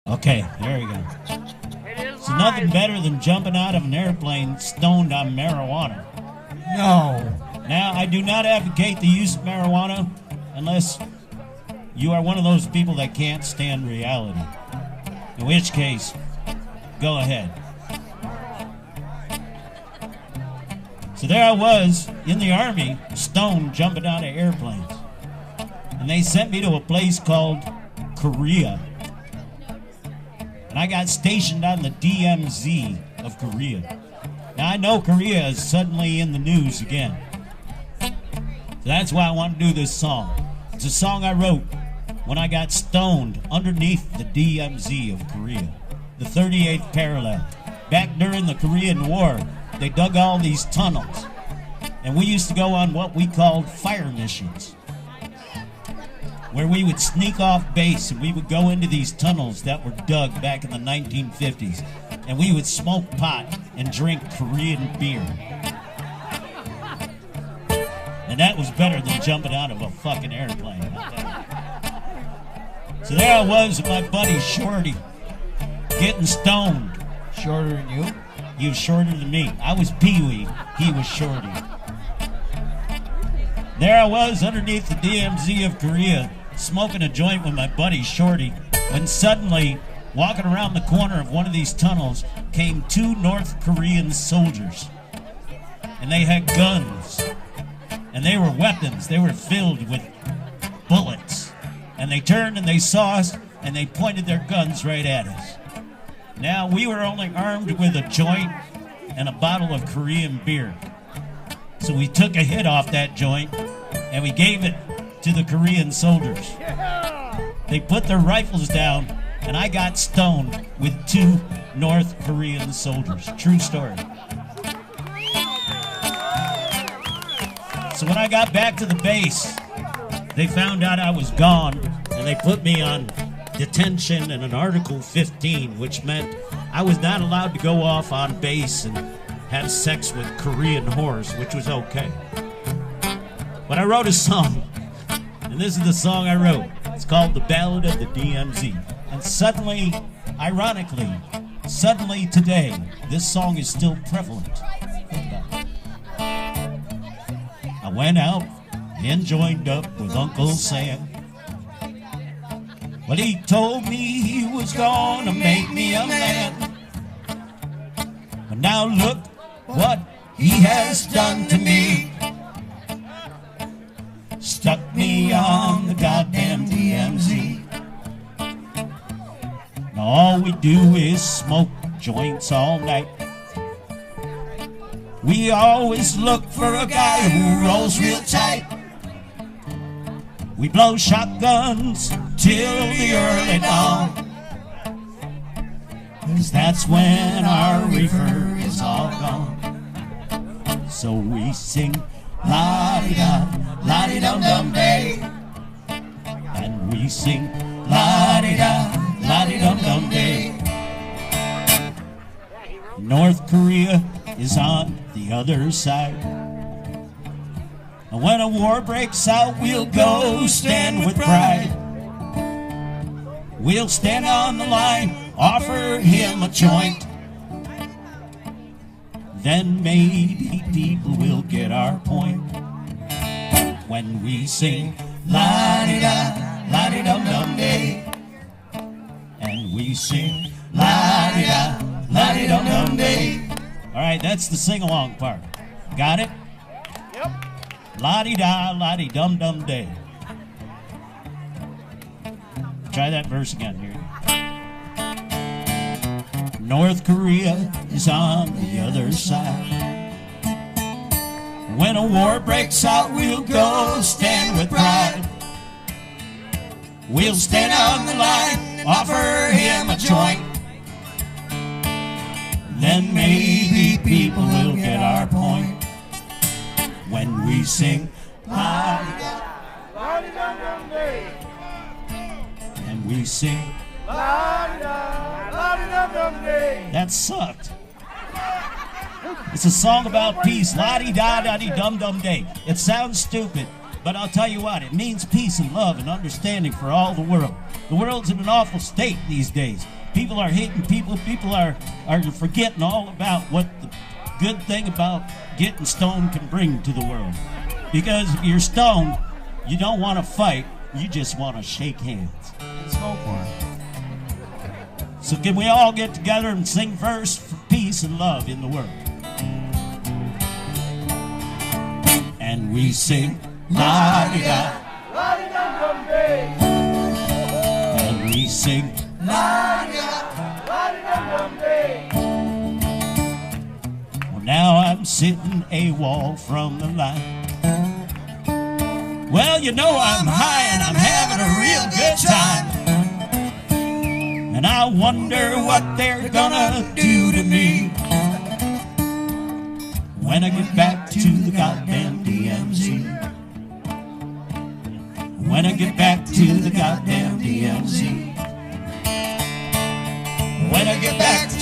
Okay, there we go. So nothing better than jumping out of an airplane stoned on marijuana. No. Now, I do not advocate the use of marijuana unless you are one of those people that can't stand reality. In which case, go ahead. So there I was in the Army, stoned, jumping out of airplanes. And they sent me to a place called Korea. And I got stationed on the DMZ of Korea. Now I know Korea is suddenly in the news again. So that's why I want to do this song. It's a song I wrote when I got stoned underneath the DMZ of Korea. The 38th parallel. Back during the Korean War, they dug all these tunnels. And we used to go on what we called fire missions, where we would sneak off base and we would go into these tunnels that were dug back in the 1950s, and we would smoke pot and drink Korean beer. And that was better than jumping out of a fucking airplane. So there I was with my buddy Shorty, getting stoned. Shorter than you? He was shorter than me. I was Pee-wee, he was Shorty. There I was underneath the DMZ of Korea, smoking a joint with my buddy Shorty, when suddenly, walking around the corner of one of these tunnels, came two North Korean soldiers. And they had guns. And they were weapons. They were filled with bullets. And they turned and they saw us, and they pointed their guns right at us. Now, we were only armed with a joint and a bottle of Korean beer. So we took a hit off that joint, and we gave it to the Korean soldiers. They put their rifles down, and I got stoned with two North Korean soldiers. True story. So when I got back to the base, they found out I was gone, and they put me on detention and an Article 15, which meant I was not allowed to go off on base and have sex with Korean whores, which was okay. But I wrote a song, and this is the song I wrote. It's called The Ballad of the DMZ. And suddenly, ironically, suddenly today, this song is still prevalent. I went out and joined up with Uncle Sam. Well, he told me he was gonna make me a man. But now look what he has done to me. Stuck me on the goddamn DMZ. Now all we do is smoke joints all night. We always look for a guy who rolls real tight. We blow shotguns till the early dawn, 'cause that's when our reefer is all gone. So we sing la-di-da, la-di-dum-dum-day, and we sing la-di-da, la-di-dum-dum-day. North Korea is on the other side. And when a war breaks out, we'll go stand with pride. We'll stand on the line, offer him a joint. Then maybe people will get our point. When we sing la-di-da, la-di-dum-dum-day, and we sing la-di-da, la-di-dum-dum-day. All right, that's the sing-along part. Got it? Yep. La-di-da, la-di-dum-dum-day. Try that verse again here. North Korea is on the other side. When a war breaks out, we'll go stand with pride. We'll stand on the line, offer him a joint. Then maybe people will get our point. When we sing la-di-da, La-di-dum-dum-day. and we sing La-di-da, la-di-dum-dum-day. that sucked. It's a song about peace. La-di-da-da-di-dum-dum-day. It sounds stupid, but I'll tell you what, it means peace and love and understanding for all the world. The world's in an awful state these days. People are hating people. People are forgetting all about what the good thing about getting stoned can bring to the world. Because if you're stoned, you don't want to fight. You just want to shake hands. Smoke one. So can we all get together and sing verse for peace and love in the world? And we sing la-di-da, La-di-dum-dum-day. and we sing La-di-da, la-di-dum-dum-day. well, now I'm sitting AWOL from the line. Well, you know I'm high and I'm having a real good time. And I wonder what they're gonna do to me when I get back to the goddamn DMZ. When I get back to the goddamn DMZ. When I get back to